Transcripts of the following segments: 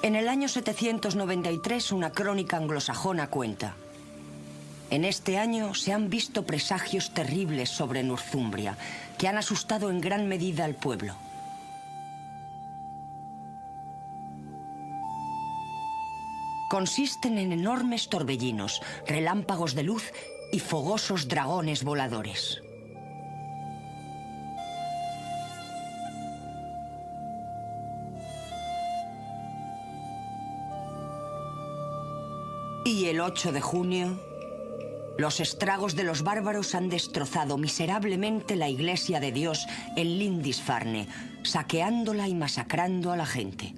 En el año 793, una crónica anglosajona cuenta: en este año se han visto presagios terribles sobre Northumbria, que han asustado en gran medida al pueblo. Consisten en enormes torbellinos, relámpagos de luz y fogosos dragones voladores. Y el 8 de junio, los estragos de los bárbaros han destrozado miserablemente la iglesia de Dios en Lindisfarne, saqueándola y masacrando a la gente.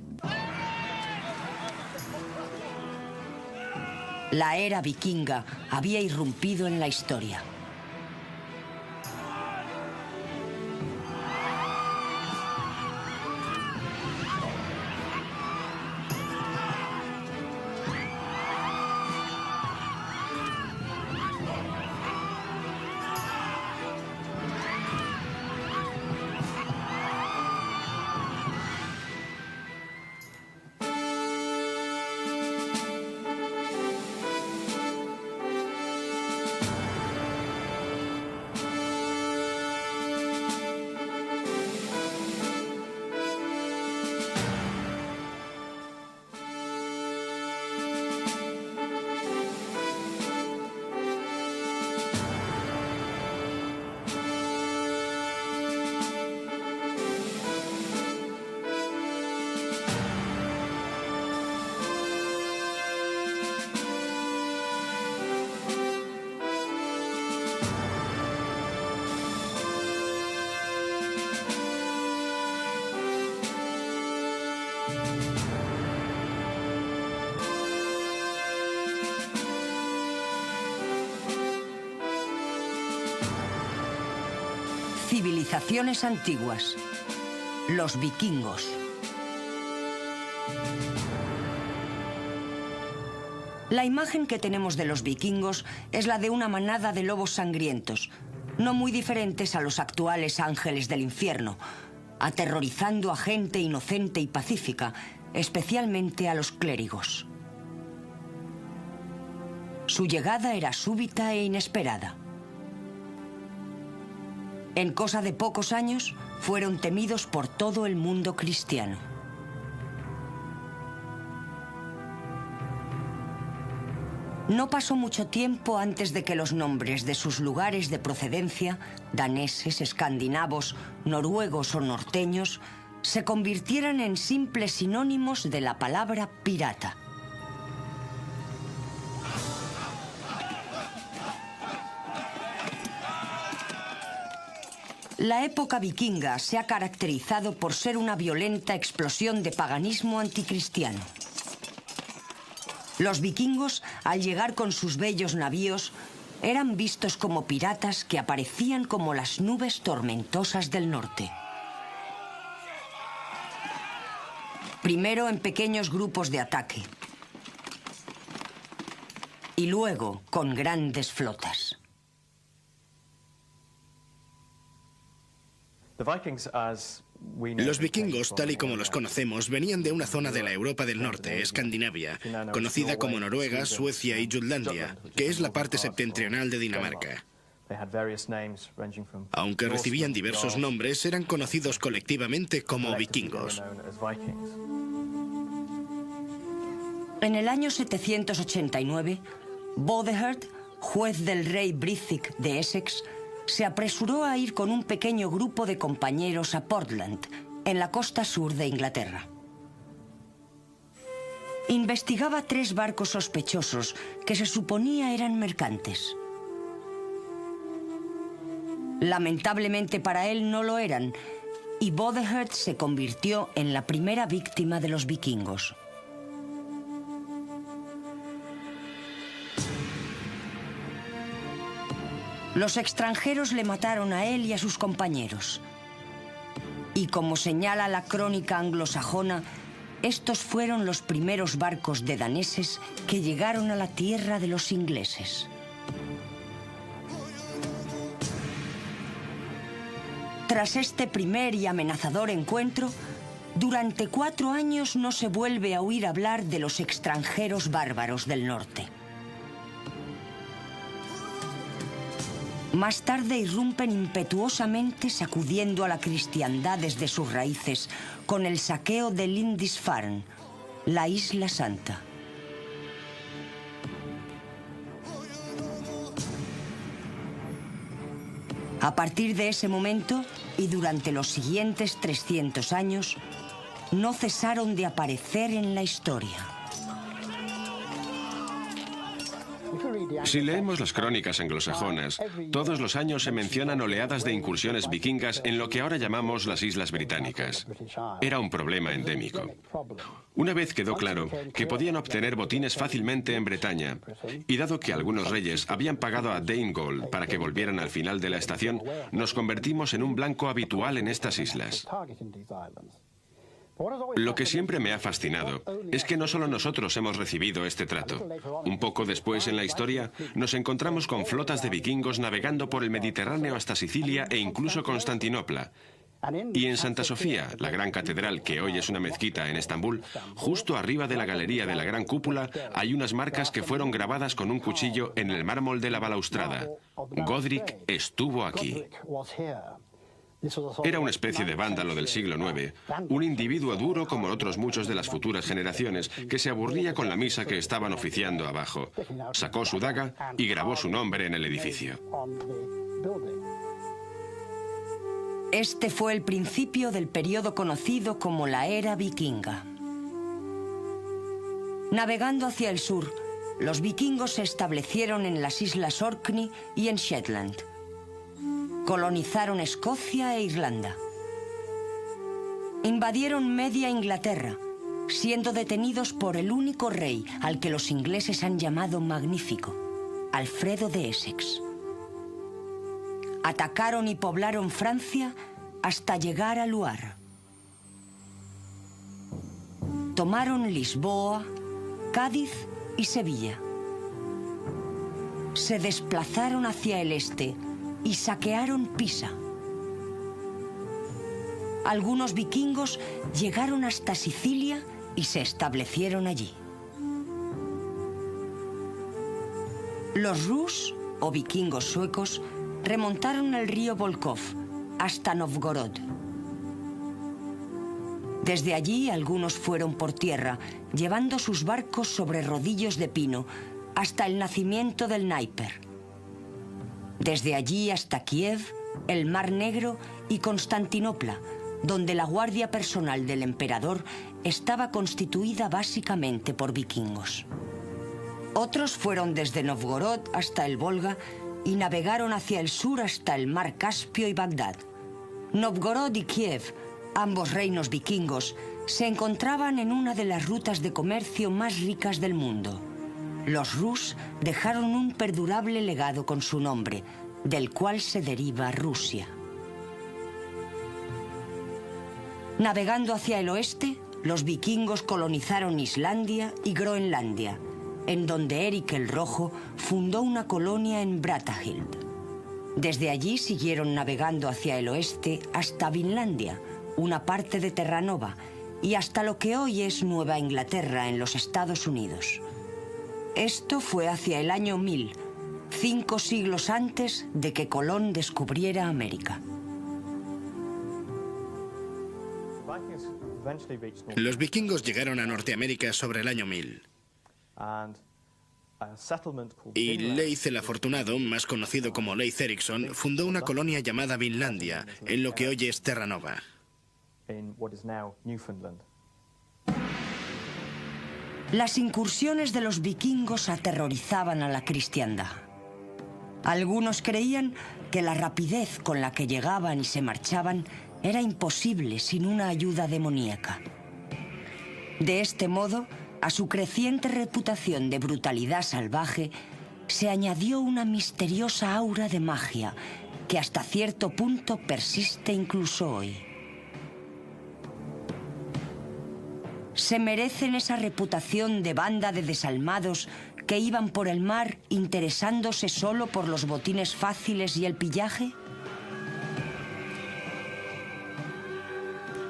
La era vikinga había irrumpido en la historia. Civilizaciones antiguas. Los vikingos. La imagen que tenemos de los vikingos es la de una manada de lobos sangrientos, no muy diferentes a los actuales ángeles del infierno, aterrorizando a gente inocente y pacífica, especialmente a los clérigos. Su llegada era súbita e inesperada. En cosa de pocos años, fueron temidos por todo el mundo cristiano. No pasó mucho tiempo antes de que los nombres de sus lugares de procedencia, daneses, escandinavos, noruegos o norteños, se convirtieran en simples sinónimos de la palabra pirata. La época vikinga se ha caracterizado por ser una violenta explosión de paganismo anticristiano. Los vikingos, al llegar con sus bellos navíos, eran vistos como piratas que aparecían como las nubes tormentosas del norte. Primero en pequeños grupos de ataque y luego con grandes flotas. Los vikingos, tal y como los conocemos, venían de una zona de la Europa del Norte, Escandinavia, conocida como Noruega, Suecia y Jutlandia, que es la parte septentrional de Dinamarca. Aunque recibían diversos nombres, eran conocidos colectivamente como vikingos. En el año 789, Bothehard, juez del rey Brythig de Essex, se apresuró a ir con un pequeño grupo de compañeros a Portland, en la costa sur de Inglaterra. Investigaba 3 barcos sospechosos que se suponía eran mercantes. Lamentablemente para él no lo eran, y Bothehard se convirtió en la primera víctima de los vikingos. Los extranjeros le mataron a él y a sus compañeros. Y como señala la crónica anglosajona, estos fueron los primeros barcos de daneses que llegaron a la tierra de los ingleses. Tras este primer y amenazador encuentro, Durante 4 años no se vuelve a oír hablar de los extranjeros bárbaros del norte. Más tarde irrumpen impetuosamente sacudiendo a la cristiandad desde sus raíces con el saqueo de Lindisfarne, la Isla Santa. A partir de ese momento y durante los siguientes 300 años, no cesaron de aparecer en la historia. Si leemos las crónicas anglosajonas, todos los años se mencionan oleadas de incursiones vikingas en lo que ahora llamamos las Islas Británicas. Era un problema endémico. Una vez quedó claro que podían obtener botines fácilmente en Bretaña, y dado que algunos reyes habían pagado a Danegeld para que volvieran al final de la estación, nos convertimos en un blanco habitual en estas islas. Lo que siempre me ha fascinado es que no solo nosotros hemos recibido este trato. Un poco después en la historia nos encontramos con flotas de vikingos navegando por el Mediterráneo hasta Sicilia e incluso Constantinopla. Y en Santa Sofía, la gran catedral que hoy es una mezquita en Estambul, justo arriba de la galería de la gran cúpula hay unas marcas que fueron grabadas con un cuchillo en el mármol de la balaustrada. Godric estuvo aquí. Era una especie de vándalo del siglo IX, un individuo duro como otros muchos de las futuras generaciones, que se aburría con la misa que estaban oficiando abajo. Sacó su daga y grabó su nombre en el edificio. Este fue el principio del periodo conocido como la Era Vikinga. Navegando hacia el sur, los vikingos se establecieron en las Islas Orkney y en Shetland. Colonizaron Escocia e Irlanda. Invadieron media Inglaterra, siendo detenidos por el único rey al que los ingleses han llamado Magnífico, Alfredo de Essex. Atacaron y poblaron Francia hasta llegar a Loire. Tomaron Lisboa, Cádiz y Sevilla. Se desplazaron hacia el este y saquearon Pisa. Algunos vikingos llegaron hasta Sicilia y se establecieron allí. Los Rus, o vikingos suecos, remontaron el río Volkhov hasta Novgorod. Desde allí algunos fueron por tierra, llevando sus barcos sobre rodillos de pino hasta el nacimiento del Dnieper. Desde allí hasta Kiev, el Mar Negro y Constantinopla, donde la guardia personal del emperador estaba constituida básicamente por vikingos. Otros fueron desde Novgorod hasta el Volga y navegaron hacia el sur hasta el Mar Caspio y Bagdad. Novgorod y Kiev, ambos reinos vikingos, se encontraban en una de las rutas de comercio más ricas del mundo. Los Rus dejaron un perdurable legado con su nombre, del cual se deriva Rusia. Navegando hacia el oeste, los vikingos colonizaron Islandia y Groenlandia, en donde Eric el Rojo fundó una colonia en Brattahlid. Desde allí siguieron navegando hacia el oeste hasta Vinlandia, una parte de Terranova, y hasta lo que hoy es Nueva Inglaterra en los Estados Unidos. Esto fue hacia el año 1000, 5 siglos antes de que Colón descubriera América. Los vikingos llegaron a Norteamérica sobre el año 1000. Y Leif el Afortunado, más conocido como Leif Erikson, fundó una colonia llamada Vinlandia, en lo que hoy es Terranova. Las incursiones de los vikingos aterrorizaban a la cristiandad. Algunos creían que la rapidez con la que llegaban y se marchaban era imposible sin una ayuda demoníaca. De este modo, a su creciente reputación de brutalidad salvaje, se añadió una misteriosa aura de magia que hasta cierto punto persiste incluso hoy. ¿Se merecen esa reputación de banda de desalmados que iban por el mar interesándose solo por los botines fáciles y el pillaje?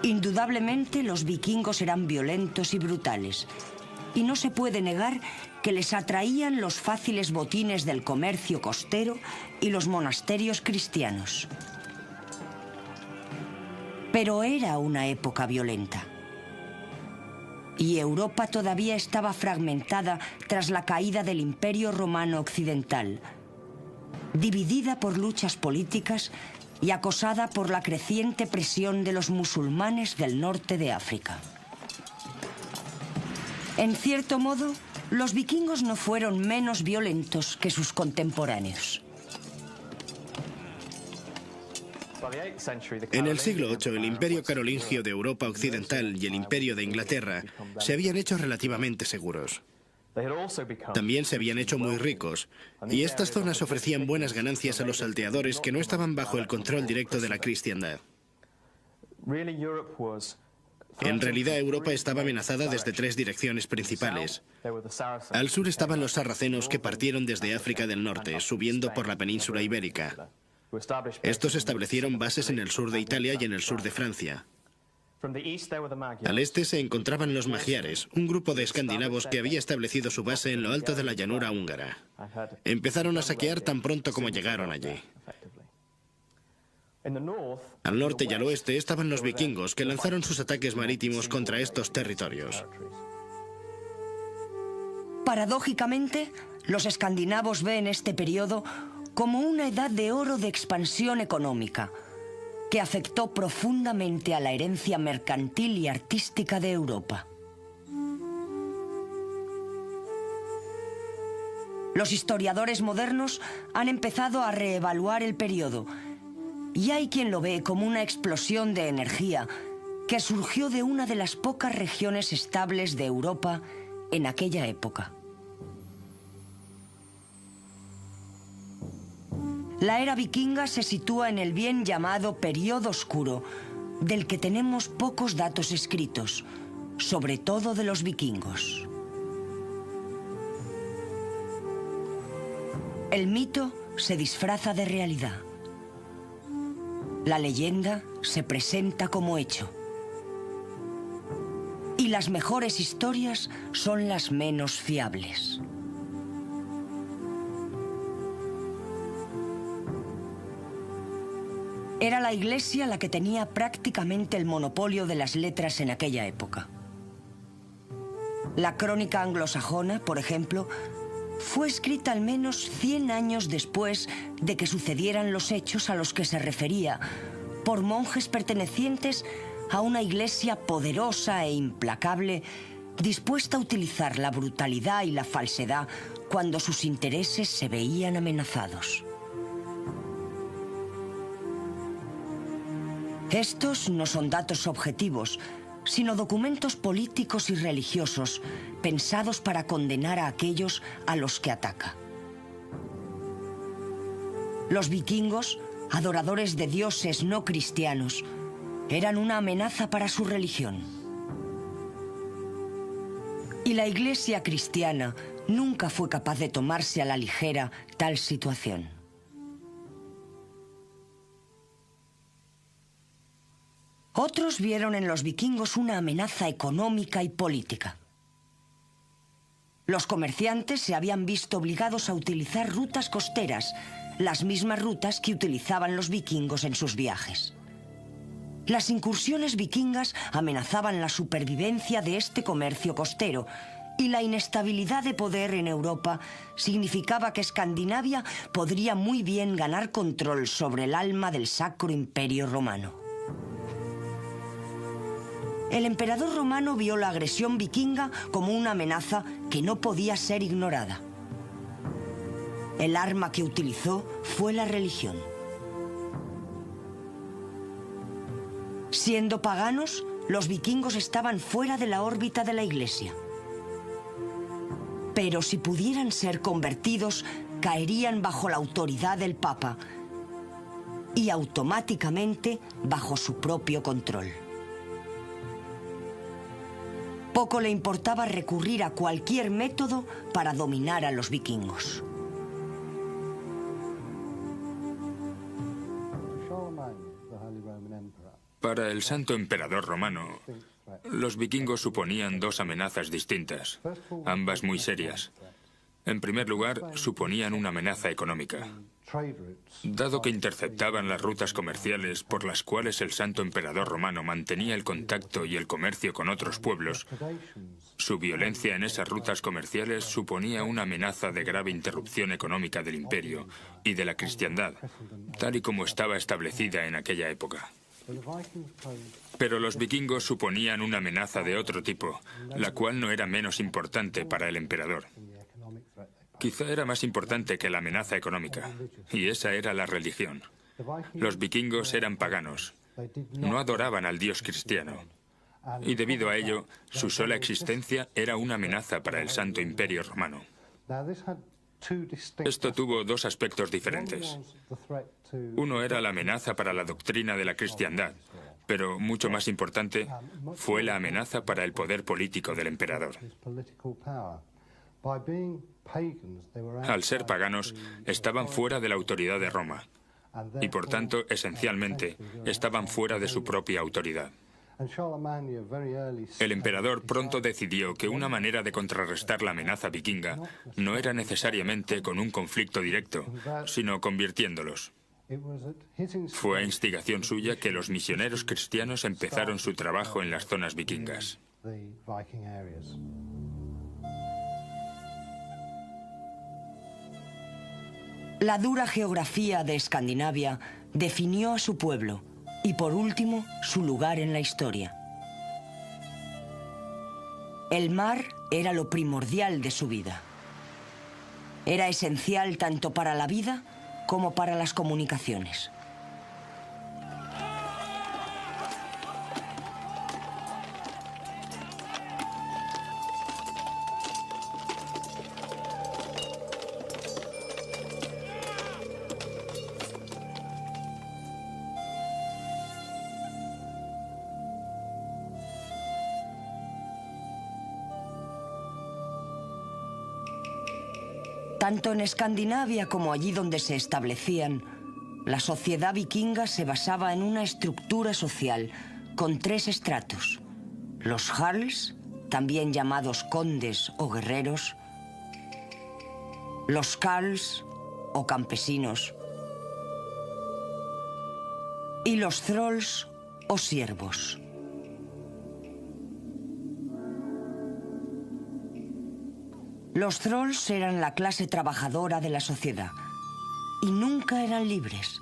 Indudablemente los vikingos eran violentos y brutales, y no se puede negar que les atraían los fáciles botines del comercio costero y los monasterios cristianos. Pero era una época violenta. Y Europa todavía estaba fragmentada tras la caída del Imperio Romano Occidental, dividida por luchas políticas y acosada por la creciente presión de los musulmanes del norte de África. En cierto modo, los vikingos no fueron menos violentos que sus contemporáneos. En el siglo VIII, el Imperio Carolingio de Europa Occidental y el Imperio de Inglaterra se habían hecho relativamente seguros. También se habían hecho muy ricos, y estas zonas ofrecían buenas ganancias a los salteadores que no estaban bajo el control directo de la cristiandad. En realidad, Europa estaba amenazada desde tres direcciones principales. Al sur estaban los sarracenos que partieron desde África del Norte, subiendo por la península ibérica. Estos establecieron bases en el sur de Italia y en el sur de Francia. Al este se encontraban los magiares, un grupo de escandinavos que había establecido su base en lo alto de la llanura húngara. Empezaron a saquear tan pronto como llegaron allí. Al norte y al oeste estaban los vikingos, que lanzaron sus ataques marítimos contra estos territorios. Paradójicamente, los escandinavos ven este periodo como una edad de oro de expansión económica, que afectó profundamente a la herencia mercantil y artística de Europa. Los historiadores modernos han empezado a reevaluar el periodo, y hay quien lo ve como una explosión de energía que surgió de una de las pocas regiones estables de Europa en aquella época. La era vikinga se sitúa en el bien llamado Período Oscuro, del que tenemos pocos datos escritos, sobre todo de los vikingos. El mito se disfraza de realidad. La leyenda se presenta como hecho. Y las mejores historias son las menos fiables. Era la Iglesia la que tenía prácticamente el monopolio de las letras en aquella época. La crónica anglosajona, por ejemplo, fue escrita al menos 100 años después de que sucedieran los hechos a los que se refería, por monjes pertenecientes a una Iglesia poderosa e implacable, dispuesta a utilizar la brutalidad y la falsedad cuando sus intereses se veían amenazados. Estos no son datos objetivos, sino documentos políticos y religiosos pensados para condenar a aquellos a los que ataca. Los vikingos, adoradores de dioses no cristianos, eran una amenaza para su religión. Y la Iglesia cristiana nunca fue capaz de tomarse a la ligera tal situación. Otros vieron en los vikingos una amenaza económica y política. Los comerciantes se habían visto obligados a utilizar rutas costeras, las mismas rutas que utilizaban los vikingos en sus viajes. Las incursiones vikingas amenazaban la supervivencia de este comercio costero, y la inestabilidad de poder en Europa significaba que Escandinavia podría muy bien ganar control sobre el alma del Sacro Imperio Romano. El emperador romano vio la agresión vikinga como una amenaza que no podía ser ignorada. El arma que utilizó fue la religión. Siendo paganos, los vikingos estaban fuera de la órbita de la Iglesia. Pero si pudieran ser convertidos, caerían bajo la autoridad del Papa y automáticamente bajo su propio control. Poco le importaba recurrir a cualquier método para dominar a los vikingos. Para el Santo Emperador Romano, los vikingos suponían dos amenazas distintas, ambas muy serias. En primer lugar, suponían una amenaza económica. Dado que interceptaban las rutas comerciales por las cuales el Santo Emperador Romano mantenía el contacto y el comercio con otros pueblos, su violencia en esas rutas comerciales suponía una amenaza de grave interrupción económica del imperio y de la cristiandad, tal y como estaba establecida en aquella época. Pero los vikingos suponían una amenaza de otro tipo, la cual no era menos importante para el emperador. Quizá era más importante que la amenaza económica, y esa era la religión. Los vikingos eran paganos, no adoraban al Dios cristiano, y debido a ello, su sola existencia era una amenaza para el Santo Imperio Romano. Esto tuvo dos aspectos diferentes. Uno era la amenaza para la doctrina de la cristiandad, pero mucho más importante fue la amenaza para el poder político del emperador. Al ser paganos, estaban fuera de la autoridad de Roma y, por tanto, esencialmente, estaban fuera de su propia autoridad. El emperador pronto decidió que una manera de contrarrestar la amenaza vikinga no era necesariamente con un conflicto directo, sino convirtiéndolos. Fue a instigación suya que los misioneros cristianos empezaron su trabajo en las zonas vikingas. La dura geografía de Escandinavia definió a su pueblo y, por último, su lugar en la historia. El mar era lo primordial de su vida. Era esencial tanto para la vida como para las comunicaciones. Tanto en Escandinavia como allí donde se establecían, la sociedad vikinga se basaba en una estructura social con tres estratos: los jarls, también llamados condes o guerreros; los carls o campesinos; y los thralls o siervos. Los thralls eran la clase trabajadora de la sociedad y nunca eran libres,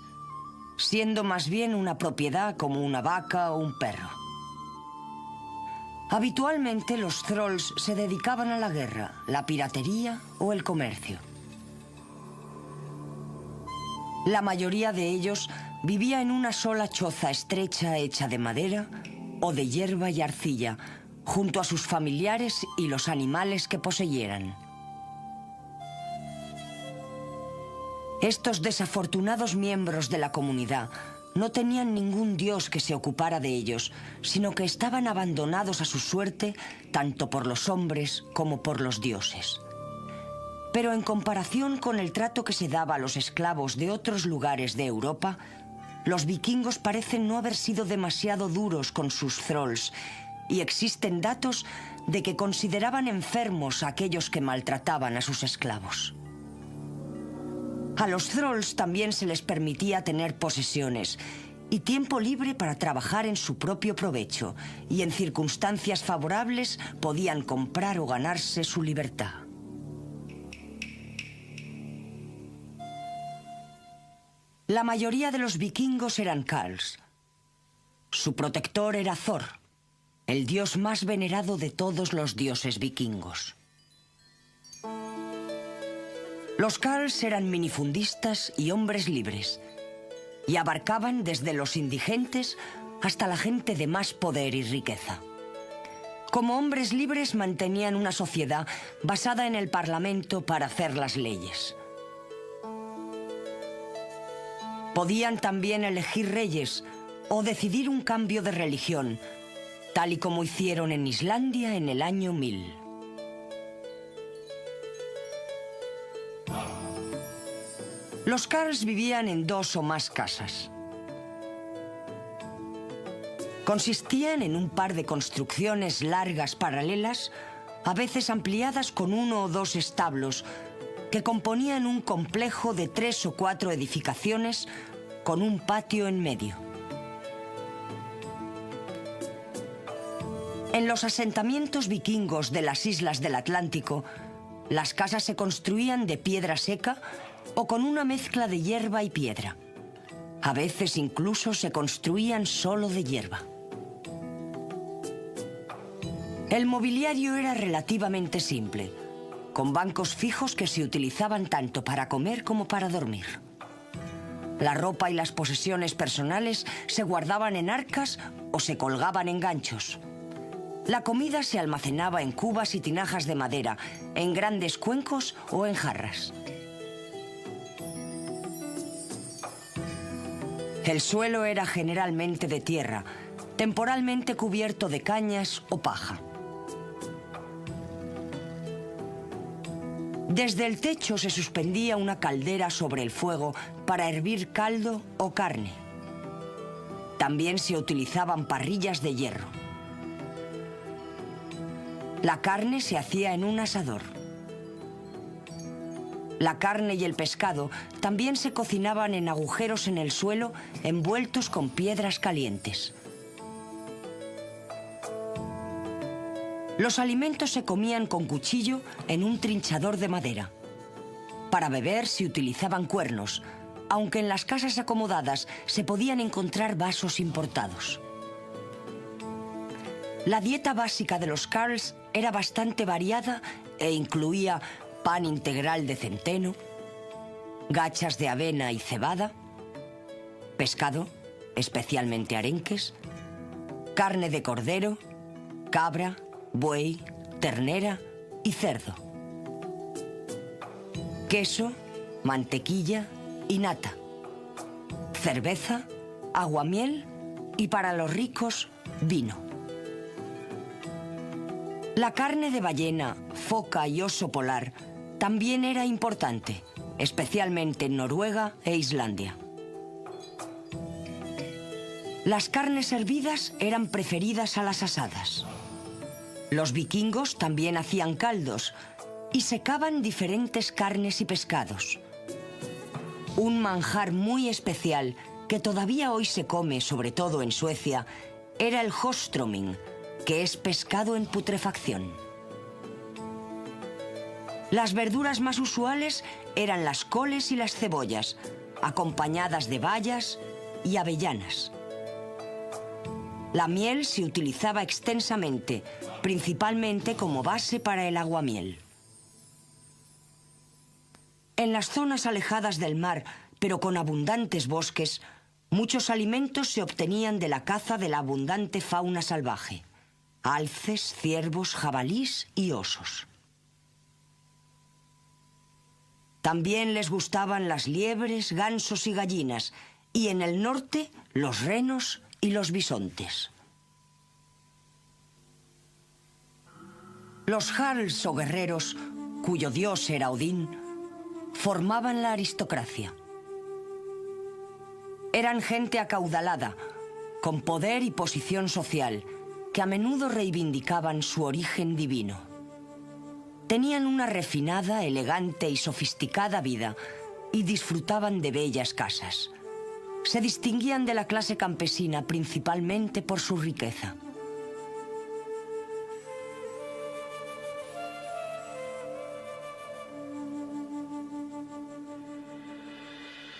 siendo más bien una propiedad como una vaca o un perro. Habitualmente los thralls se dedicaban a la guerra, la piratería o el comercio. La mayoría de ellos vivía en una sola choza estrecha hecha de madera o de hierba y arcilla, junto a sus familiares y los animales que poseyeran. Estos desafortunados miembros de la comunidad no tenían ningún dios que se ocupara de ellos, sino que estaban abandonados a su suerte tanto por los hombres como por los dioses. Pero en comparación con el trato que se daba a los esclavos de otros lugares de Europa, los vikingos parecen no haber sido demasiado duros con sus thralls, y existen datos de que consideraban enfermos a aquellos que maltrataban a sus esclavos. A los thralls también se les permitía tener posesiones y tiempo libre para trabajar en su propio provecho, y en circunstancias favorables podían comprar o ganarse su libertad. La mayoría de los vikingos eran carls. Su protector era Thor, el dios más venerado de todos los dioses vikingos. Los carls eran minifundistas y hombres libres, y abarcaban desde los indigentes hasta la gente de más poder y riqueza. Como hombres libres mantenían una sociedad basada en el parlamento para hacer las leyes. Podían también elegir reyes o decidir un cambio de religión, tal y como hicieron en Islandia en el año 1000. Los carls vivían en 2 o más casas. Consistían en un par de construcciones largas paralelas, a veces ampliadas con 1 o 2 establos, que componían un complejo de 3 o 4 edificaciones con un patio en medio. En los asentamientos vikingos de las islas del Atlántico, las casas se construían de piedra seca o con una mezcla de hierba y piedra. A veces incluso se construían solo de hierba. El mobiliario era relativamente simple, con bancos fijos que se utilizaban tanto para comer como para dormir. La ropa y las posesiones personales se guardaban en arcas o se colgaban en ganchos. La comida se almacenaba en cubas y tinajas de madera, en grandes cuencos o en jarras. El suelo era generalmente de tierra, temporalmente cubierto de cañas o paja. Desde el techo se suspendía una caldera sobre el fuego para hervir caldo o carne. También se utilizaban parrillas de hierro. La carne se hacía en un asador. La carne y el pescado también se cocinaban en agujeros en el suelo envueltos con piedras calientes. Los alimentos se comían con cuchillo en un trinchador de madera. Para beber se utilizaban cuernos, aunque en las casas acomodadas se podían encontrar vasos importados. La dieta básica de los Jarls era bastante variada e incluía pan integral de centeno, gachas de avena y cebada, pescado, especialmente arenques, carne de cordero, cabra, buey, ternera y cerdo, queso, mantequilla y nata, cerveza, aguamiel y, para los ricos, vino. La carne de ballena, foca y oso polar también era importante, especialmente en Noruega e Islandia. Las carnes hervidas eran preferidas a las asadas. Los vikingos también hacían caldos y secaban diferentes carnes y pescados. Un manjar muy especial que todavía hoy se come, sobre todo en Suecia, era el håströmming, que es pescado en putrefacción. Las verduras más usuales eran las coles y las cebollas, acompañadas de bayas y avellanas. La miel se utilizaba extensamente, principalmente como base para el aguamiel. En las zonas alejadas del mar, pero con abundantes bosques, muchos alimentos se obtenían de la caza de la abundante fauna salvaje: alces, ciervos, jabalís y osos. También les gustaban las liebres, gansos y gallinas, y en el norte los renos y los bisontes. Los jarls o guerreros, cuyo dios era Odín, formaban la aristocracia. Eran gente acaudalada, con poder y posición social, que a menudo reivindicaban su origen divino. Tenían una refinada, elegante y sofisticada vida y disfrutaban de bellas casas. Se distinguían de la clase campesina principalmente por su riqueza.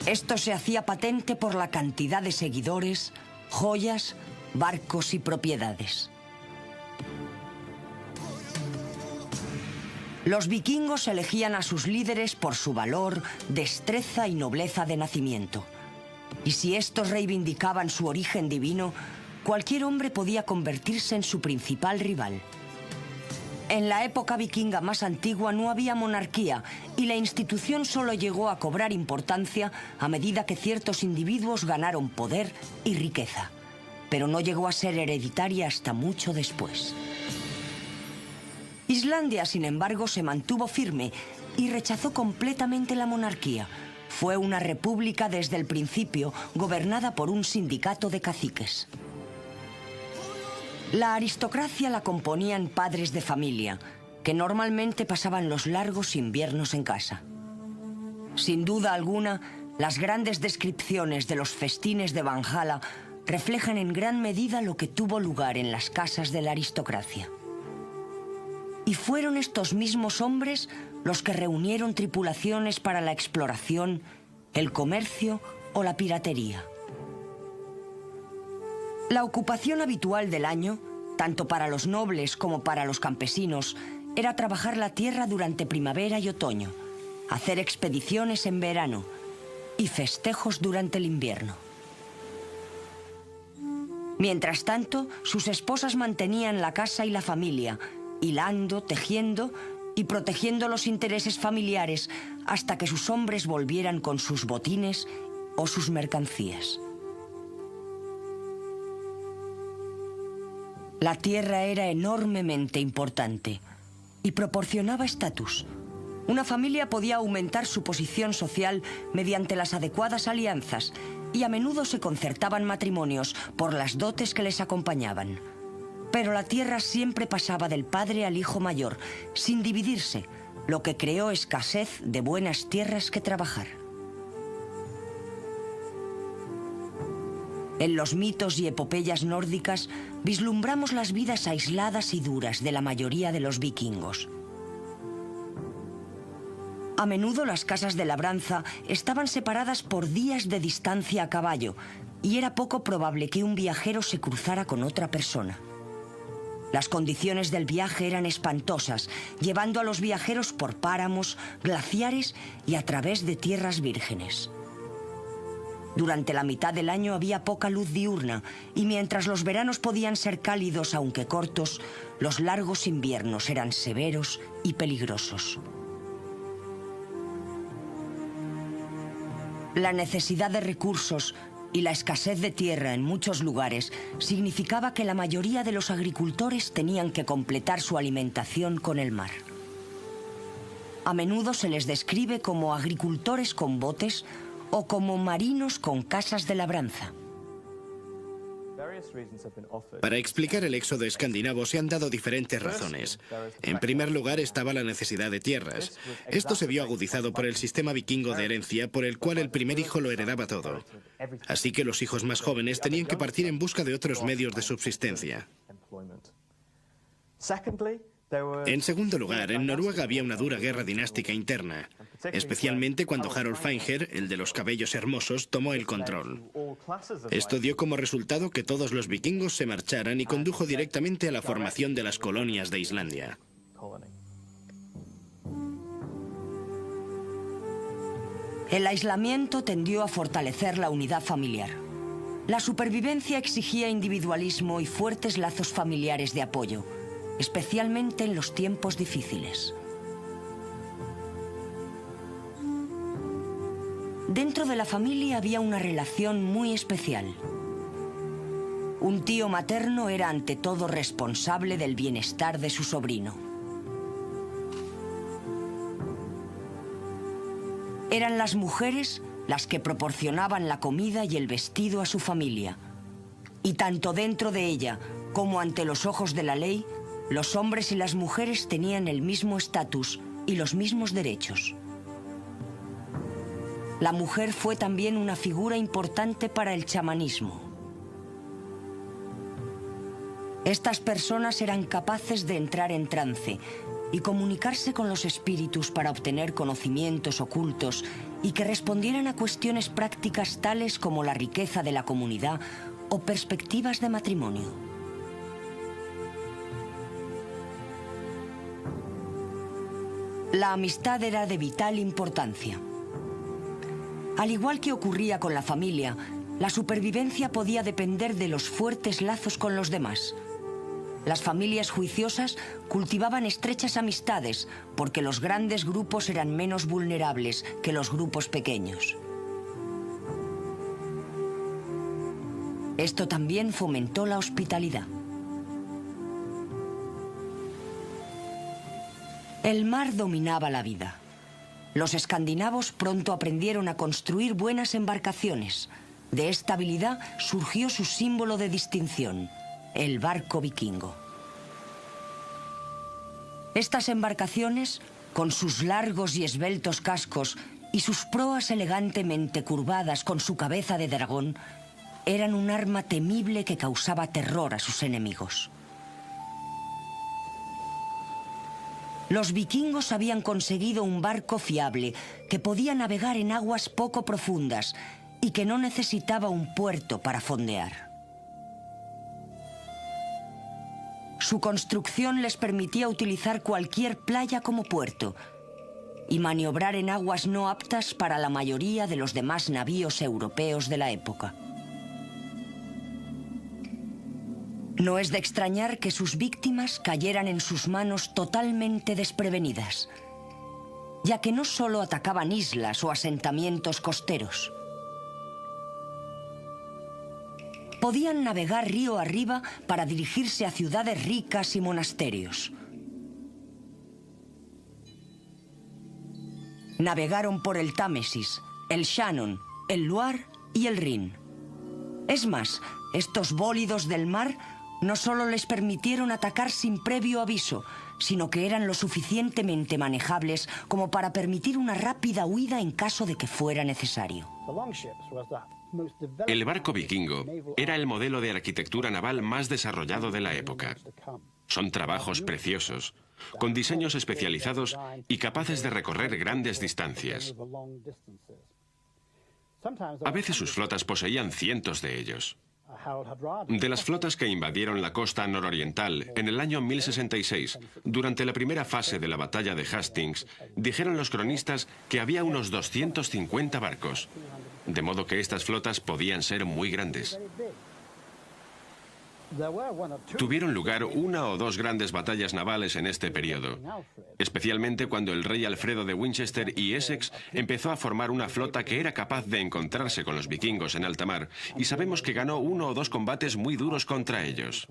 Esto se hacía patente por la cantidad de seguidores, joyas, barcos y propiedades. Los vikingos elegían a sus líderes por su valor, destreza y nobleza de nacimiento. Y si estos reivindicaban su origen divino, cualquier hombre podía convertirse en su principal rival. En la época vikinga más antigua no había monarquía y la institución solo llegó a cobrar importancia a medida que ciertos individuos ganaron poder y riqueza, pero no llegó a ser hereditaria hasta mucho después. Islandia, sin embargo, se mantuvo firme y rechazó completamente la monarquía. Fue una república desde el principio, gobernada por un sindicato de caciques. La aristocracia la componían padres de familia, que normalmente pasaban los largos inviernos en casa. Sin duda alguna, las grandes descripciones de los festines de Valhalla reflejan en gran medida lo que tuvo lugar en las casas de la aristocracia. Y fueron estos mismos hombres los que reunieron tripulaciones para la exploración, el comercio o la piratería. La ocupación habitual del año, tanto para los nobles como para los campesinos, era trabajar la tierra durante primavera y otoño, hacer expediciones en verano y festejos durante el invierno. Mientras tanto, sus esposas mantenían la casa y la familia, hilando, tejiendo y protegiendo los intereses familiares hasta que sus hombres volvieran con sus botines o sus mercancías. La tierra era enormemente importante y proporcionaba estatus. Una familia podía aumentar su posición social mediante las adecuadas alianzas y a menudo se concertaban matrimonios por las dotes que les acompañaban. Pero la tierra siempre pasaba del padre al hijo mayor, sin dividirse, lo que creó escasez de buenas tierras que trabajar. En los mitos y epopeyas nórdicas vislumbramos las vidas aisladas y duras de la mayoría de los vikingos. A menudo las casas de labranza estaban separadas por días de distancia a caballo y era poco probable que un viajero se cruzara con otra persona. Las condiciones del viaje eran espantosas, llevando a los viajeros por páramos, glaciares y a través de tierras vírgenes. Durante la mitad del año había poca luz diurna y mientras los veranos podían ser cálidos aunque cortos, los largos inviernos eran severos y peligrosos. La necesidad de recursos y la escasez de tierra en muchos lugares significaba que la mayoría de los agricultores tenían que completar su alimentación con el mar. A menudo se les describe como agricultores con botes o como marinos con casas de labranza. Para explicar el éxodo escandinavo se han dado diferentes razones. En primer lugar estaba la necesidad de tierras. Esto se vio agudizado por el sistema vikingo de herencia, por el cual el primer hijo lo heredaba todo. Así que los hijos más jóvenes tenían que partir en busca de otros medios de subsistencia. En segundo lugar, en Noruega había una dura guerra dinástica interna, especialmente cuando Harald Feinherr, el de los cabellos hermosos, tomó el control. Esto dio como resultado que todos los vikingos se marcharan y condujo directamente a la formación de las colonias de Islandia. El aislamiento tendió a fortalecer la unidad familiar. La supervivencia exigía individualismo y fuertes lazos familiares de apoyo, especialmente en los tiempos difíciles. Dentro de la familia había una relación muy especial. Un tío materno era ante todo responsable del bienestar de su sobrino. Eran las mujeres las que proporcionaban la comida y el vestido a su familia. Y tanto dentro de ella como ante los ojos de la ley, los hombres y las mujeres tenían el mismo estatus y los mismos derechos. La mujer fue también una figura importante para el chamanismo. Estas personas eran capaces de entrar en trance y comunicarse con los espíritus para obtener conocimientos ocultos y que respondieran a cuestiones prácticas tales como la riqueza de la comunidad o perspectivas de matrimonio. La amistad era de vital importancia. Al igual que ocurría con la familia, la supervivencia podía depender de los fuertes lazos con los demás. Las familias juiciosas cultivaban estrechas amistades porque los grandes grupos eran menos vulnerables que los grupos pequeños. Esto también fomentó la hospitalidad. El mar dominaba la vida. Los escandinavos pronto aprendieron a construir buenas embarcaciones. De esta habilidad surgió su símbolo de distinción, el barco vikingo. Estas embarcaciones, con sus largos y esbeltos cascos y sus proas elegantemente curvadas con su cabeza de dragón, eran un arma temible que causaba terror a sus enemigos. Los vikingos habían conseguido un barco fiable que podía navegar en aguas poco profundas y que no necesitaba un puerto para fondear. Su construcción les permitía utilizar cualquier playa como puerto y maniobrar en aguas no aptas para la mayoría de los demás navíos europeos de la época. No es de extrañar que sus víctimas cayeran en sus manos totalmente desprevenidas, ya que no solo atacaban islas o asentamientos costeros. Podían navegar río arriba para dirigirse a ciudades ricas y monasterios. Navegaron por el Támesis, el Shannon, el Loire y el Rin. Es más, estos bólidos del mar no solo les permitieron atacar sin previo aviso, sino que eran lo suficientemente manejables como para permitir una rápida huida en caso de que fuera necesario. El barco vikingo era el modelo de arquitectura naval más desarrollado de la época. Son trabajos preciosos, con diseños especializados y capaces de recorrer grandes distancias. A veces sus flotas poseían cientos de ellos. De las flotas que invadieron la costa nororiental en el año 1066, durante la primera fase de la batalla de Hastings, dijeron los cronistas que había unos 250 barcos, de modo que estas flotas podían ser muy grandes. Tuvieron lugar una o dos grandes batallas navales en este periodo, especialmente cuando el rey Alfredo de Winchester y Essex empezó a formar una flota que era capaz de encontrarse con los vikingos en alta mar, y sabemos que ganó uno o dos combates muy duros contra ellos.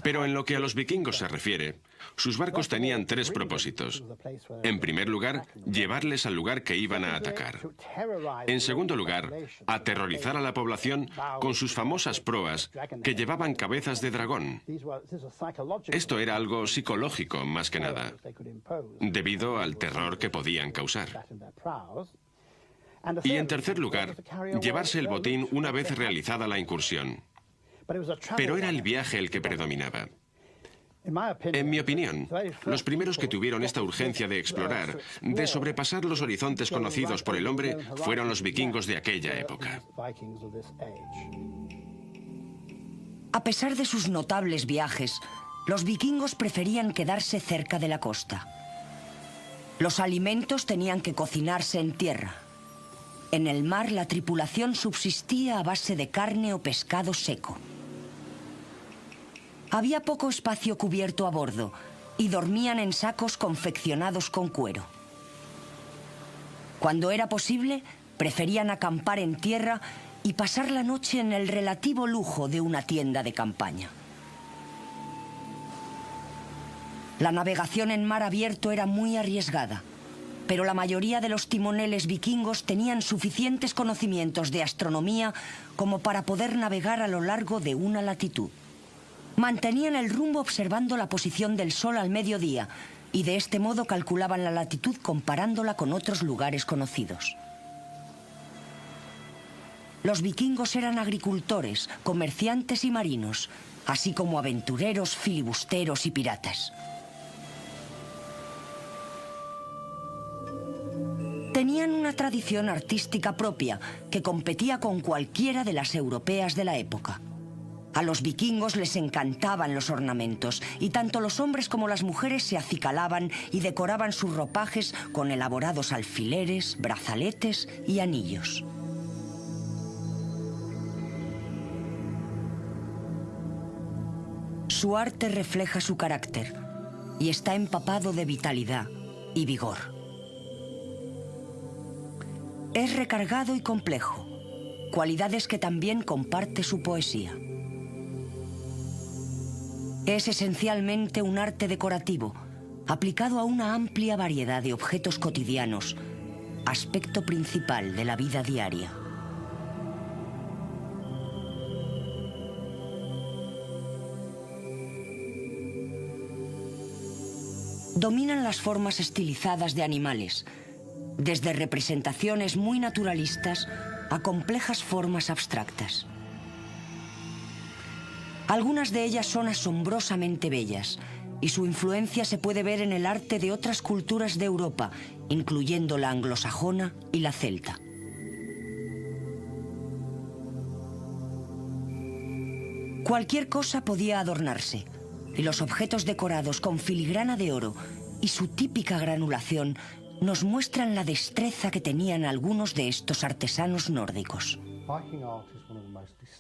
Pero en lo que a los vikingos se refiere, sus barcos tenían tres propósitos. En primer lugar, llevarles al lugar que iban a atacar. En segundo lugar, aterrorizar a la población con sus famosas proas que llevaban cabezas de dragón. Esto era algo psicológico más que nada, debido al terror que podían causar. Y en tercer lugar, llevarse el botín una vez realizada la incursión. Pero era el viaje el que predominaba. En mi opinión, los primeros que tuvieron esta urgencia de explorar, de sobrepasar los horizontes conocidos por el hombre, fueron los vikingos de aquella época. A pesar de sus notables viajes, los vikingos preferían quedarse cerca de la costa. Los alimentos tenían que cocinarse en tierra. En el mar, la tripulación subsistía a base de carne o pescado seco. Había poco espacio cubierto a bordo y dormían en sacos confeccionados con cuero. Cuando era posible, preferían acampar en tierra y pasar la noche en el relativo lujo de una tienda de campaña. La navegación en mar abierto era muy arriesgada, pero la mayoría de los timoneles vikingos tenían suficientes conocimientos de astronomía como para poder navegar a lo largo de una latitud. Mantenían el rumbo observando la posición del sol al mediodía y de este modo calculaban la latitud comparándola con otros lugares conocidos. Los vikingos eran agricultores, comerciantes y marinos, así como aventureros, filibusteros y piratas. Tenían una tradición artística propia que competía con cualquiera de las europeas de la época. A los vikingos les encantaban los ornamentos y tanto los hombres como las mujeres se acicalaban y decoraban sus ropajes con elaborados alfileres, brazaletes y anillos. Su arte refleja su carácter y está empapado de vitalidad y vigor. Es recargado y complejo, cualidades que también comparte su poesía. Es esencialmente un arte decorativo, aplicado a una amplia variedad de objetos cotidianos, aspecto principal de la vida diaria. Dominan las formas estilizadas de animales, desde representaciones muy naturalistas a complejas formas abstractas. Algunas de ellas son asombrosamente bellas, y su influencia se puede ver en el arte de otras culturas de Europa, incluyendo la anglosajona y la celta. Cualquier cosa podía adornarse, y los objetos decorados con filigrana de oro y su típica granulación nos muestran la destreza que tenían algunos de estos artesanos nórdicos.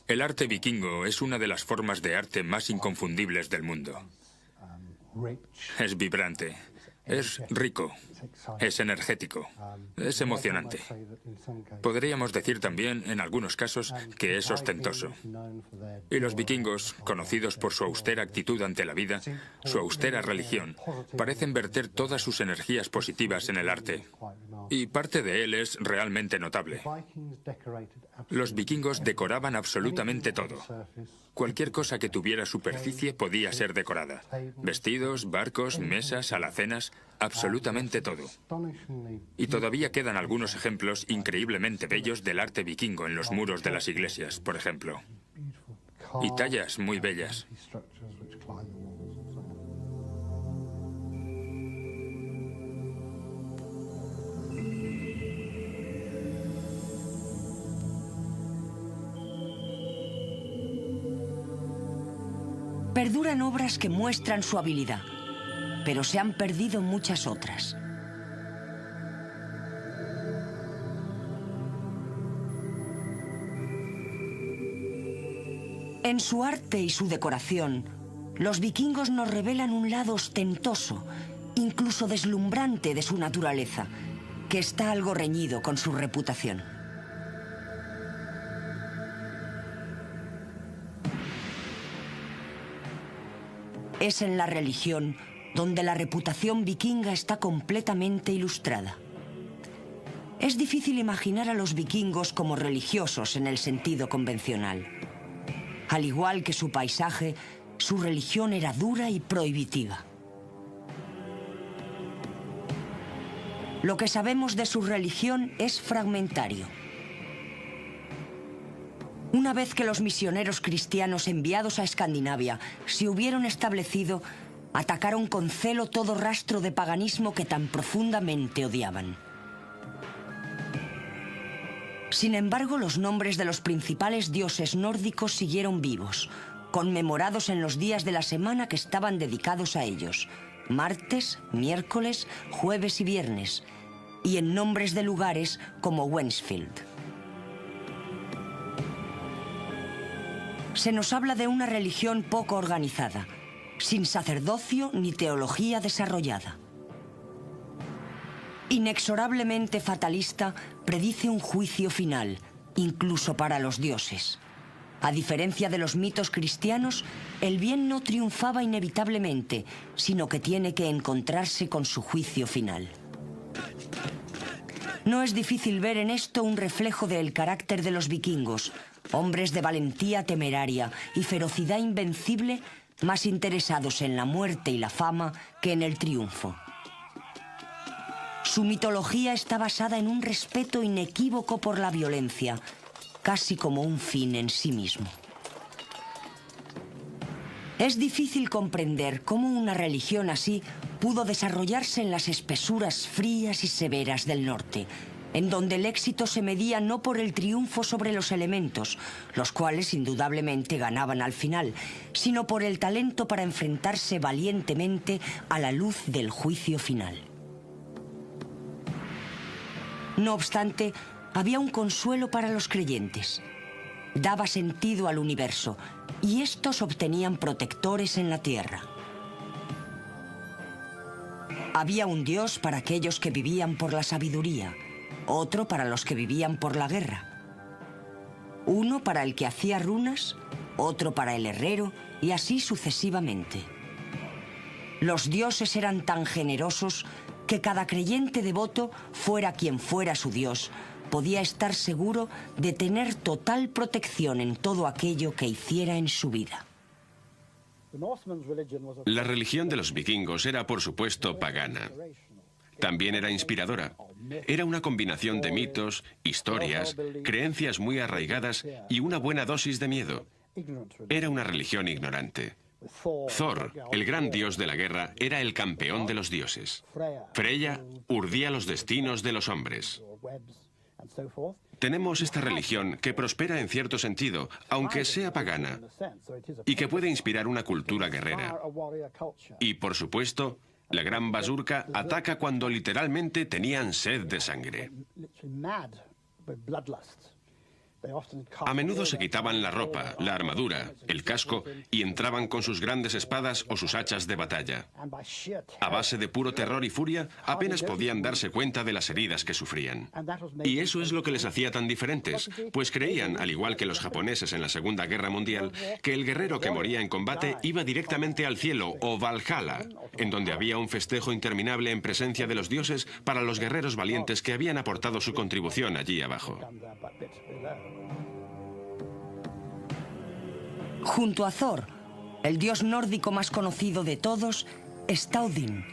El arte vikingo es una de las formas de arte más inconfundibles del mundo. Es vibrante, es rico, es energético, es emocionante. Podríamos decir también, en algunos casos, que es ostentoso. Y los vikingos, conocidos por su austera actitud ante la vida, su austera religión, parecen verter todas sus energías positivas en el arte. Y parte de él es realmente notable. Los vikingos decoraban absolutamente todo. Cualquier cosa que tuviera superficie podía ser decorada. Vestidos, barcos, mesas, alacenas, absolutamente todo. Y todavía quedan algunos ejemplos increíblemente bellos del arte vikingo en los muros de las iglesias, por ejemplo. Y tallas muy bellas. Perduran obras que muestran su habilidad, pero se han perdido muchas otras. En su arte y su decoración, los vikingos nos revelan un lado ostentoso, incluso deslumbrante de su naturaleza, que está algo reñido con su reputación. Es en la religión donde la reputación vikinga está completamente ilustrada. Es difícil imaginar a los vikingos como religiosos en el sentido convencional. Al igual que su paisaje, su religión era dura y prohibitiva. Lo que sabemos de su religión es fragmentario. Una vez que los misioneros cristianos enviados a Escandinavia se hubieron establecido, atacaron con celo todo rastro de paganismo que tan profundamente odiaban. Sin embargo, los nombres de los principales dioses nórdicos siguieron vivos, conmemorados en los días de la semana que estaban dedicados a ellos: martes, miércoles, jueves y viernes, y en nombres de lugares como Wensfield. Se nos habla de una religión poco organizada, sin sacerdocio ni teología desarrollada. Inexorablemente fatalista, predice un juicio final, incluso para los dioses. A diferencia de los mitos cristianos, el bien no triunfaba inevitablemente, sino que tiene que encontrarse con su juicio final. No es difícil ver en esto un reflejo del carácter de los vikingos, hombres de valentía temeraria y ferocidad invencible, más interesados en la muerte y la fama que en el triunfo. Su mitología está basada en un respeto inequívoco por la violencia, casi como un fin en sí mismo. Es difícil comprender cómo una religión así pudo desarrollarse en las espesuras frías y severas del norte, en donde el éxito se medía no por el triunfo sobre los elementos, los cuales indudablemente ganaban al final, sino por el talento para enfrentarse valientemente a la luz del juicio final. No obstante, había un consuelo para los creyentes. Daba sentido al universo, y estos obtenían protectores en la tierra. Había un dios para aquellos que vivían por la sabiduría, otro para los que vivían por la guerra, uno para el que hacía runas, otro para el herrero, y así sucesivamente. Los dioses eran tan generosos que cada creyente devoto, fuera quien fuera su dios, podía estar seguro de tener total protección en todo aquello que hiciera en su vida. La religión de los vikingos era, por supuesto, pagana. También era inspiradora. Era una combinación de mitos, historias, creencias muy arraigadas y una buena dosis de miedo. Era una religión ignorante. Thor, el gran dios de la guerra, era el campeón de los dioses. Freya urdía los destinos de los hombres. Tenemos esta religión que prospera en cierto sentido, aunque sea pagana, y que puede inspirar una cultura guerrera. Y, por supuesto, la gran Basurka ataca cuando literalmente tenían sed de sangre. A menudo se quitaban la ropa, la armadura, el casco y entraban con sus grandes espadas o sus hachas de batalla. A base de puro terror y furia, apenas podían darse cuenta de las heridas que sufrían. Y eso es lo que les hacía tan diferentes, pues creían, al igual que los japoneses en la Segunda Guerra Mundial, que el guerrero que moría en combate iba directamente al cielo o Valhalla, en donde había un festejo interminable en presencia de los dioses para los guerreros valientes que habían aportado su contribución allí abajo. Junto a Thor, el dios nórdico más conocido de todos, está Odín,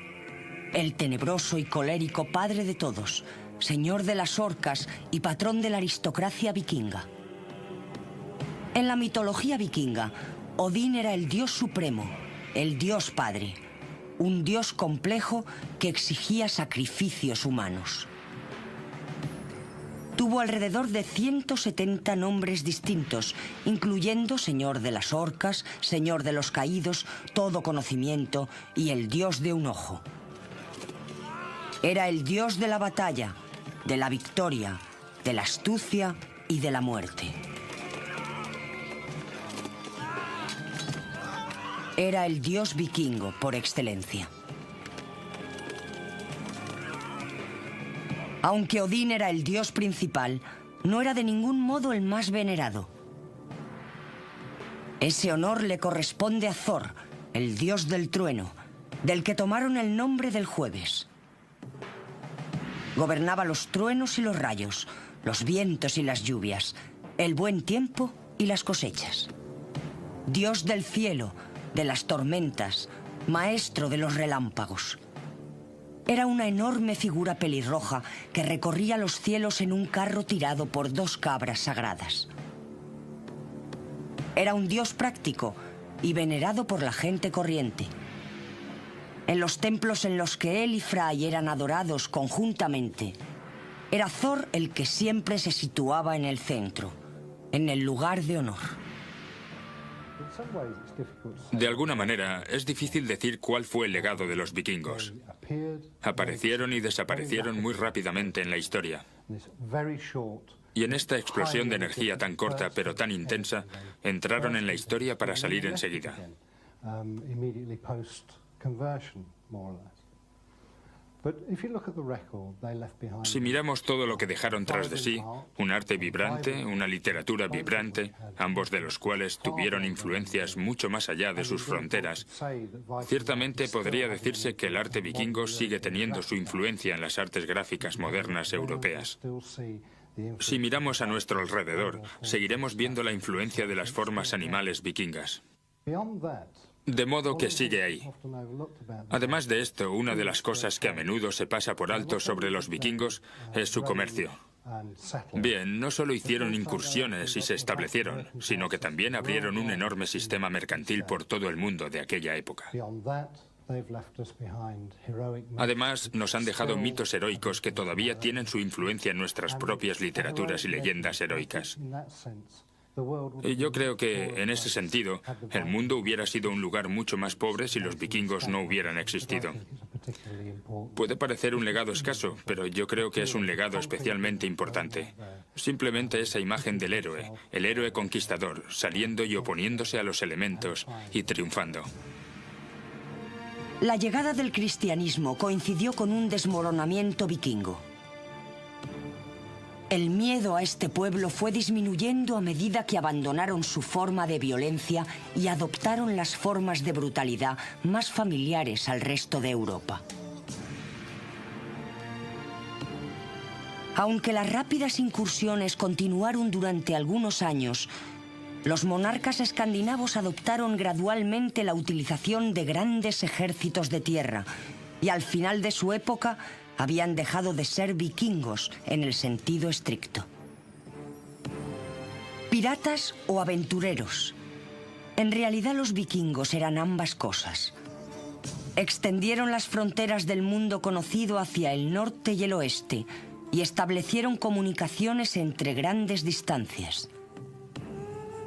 el tenebroso y colérico padre de todos, señor de las orcas y patrón de la aristocracia vikinga. En la mitología vikinga, Odín era el dios supremo, el dios padre, un dios complejo que exigía sacrificios humanos. Tuvo alrededor de 170 nombres distintos, incluyendo Señor de las Orcas, Señor de los Caídos, Todo Conocimiento y el Dios de un Ojo. Era el dios de la batalla, de la victoria, de la astucia y de la muerte. Era el dios vikingo por excelencia. Aunque Odín era el dios principal, no era de ningún modo el más venerado. Ese honor le corresponde a Thor, el dios del trueno, del que tomaron el nombre del jueves. Gobernaba los truenos y los rayos, los vientos y las lluvias, el buen tiempo y las cosechas. Dios del cielo, de las tormentas, maestro de los relámpagos. Era una enorme figura pelirroja que recorría los cielos en un carro tirado por 2 cabras sagradas. Era un dios práctico y venerado por la gente corriente. En los templos en los que él y Frey eran adorados conjuntamente, era Thor el que siempre se situaba en el centro, en el lugar de honor. De alguna manera, es difícil decir cuál fue el legado de los vikingos. Aparecieron y desaparecieron muy rápidamente en la historia. Y en esta explosión de energía tan corta pero tan intensa, entraron en la historia para salir enseguida. Si miramos todo lo que dejaron tras de sí, un arte vibrante, una literatura vibrante, ambos de los cuales tuvieron influencias mucho más allá de sus fronteras, ciertamente podría decirse que el arte vikingo sigue teniendo su influencia en las artes gráficas modernas europeas. Si miramos a nuestro alrededor, seguiremos viendo la influencia de las formas animales vikingas. De modo que sigue ahí. Además de esto, una de las cosas que a menudo se pasa por alto sobre los vikingos es su comercio. Bien, no solo hicieron incursiones y se establecieron, sino que también abrieron un enorme sistema mercantil por todo el mundo de aquella época. Además, nos han dejado mitos heroicos que todavía tienen su influencia en nuestras propias literaturas y leyendas heroicas. Y yo creo que, en ese sentido, el mundo hubiera sido un lugar mucho más pobre si los vikingos no hubieran existido. Puede parecer un legado escaso, pero yo creo que es un legado especialmente importante. Simplemente esa imagen del héroe, el héroe conquistador, saliendo y oponiéndose a los elementos y triunfando. La llegada del cristianismo coincidió con un desmoronamiento vikingo. El miedo a este pueblo fue disminuyendo a medida que abandonaron su forma de violencia y adoptaron las formas de brutalidad más familiares al resto de Europa. Aunque las rápidas incursiones continuaron durante algunos años, los monarcas escandinavos adoptaron gradualmente la utilización de grandes ejércitos de tierra y al final de su época habían dejado de ser vikingos en el sentido estricto. ¿Piratas o aventureros? En realidad los vikingos eran ambas cosas. Extendieron las fronteras del mundo conocido hacia el norte y el oeste y establecieron comunicaciones entre grandes distancias.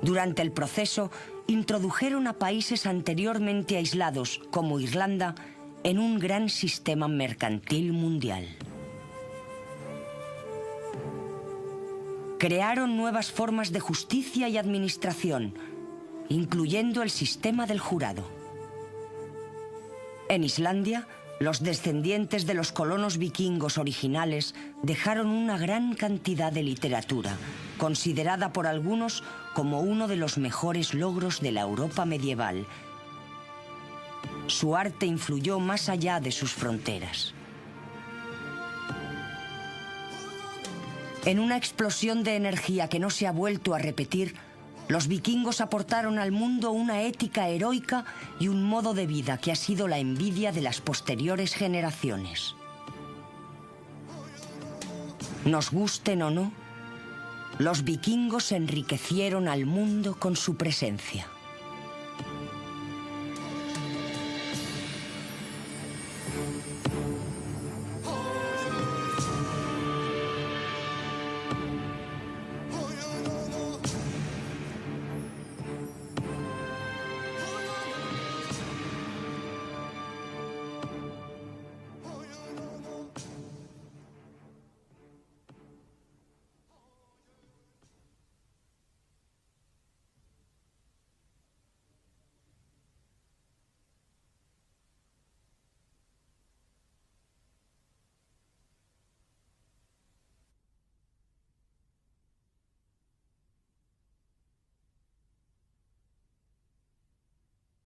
Durante el proceso, introdujeron a países anteriormente aislados, como Irlanda, en un gran sistema mercantil mundial. Crearon nuevas formas de justicia y administración, incluyendo el sistema del jurado. En Islandia, los descendientes de los colonos vikingos originales dejaron una gran cantidad de literatura, considerada por algunos como uno de los mejores logros de la Europa medieval. Su arte influyó más allá de sus fronteras. En una explosión de energía que no se ha vuelto a repetir, los vikingos aportaron al mundo una ética heroica y un modo de vida que ha sido la envidia de las posteriores generaciones. Nos gusten o no, los vikingos enriquecieron al mundo con su presencia.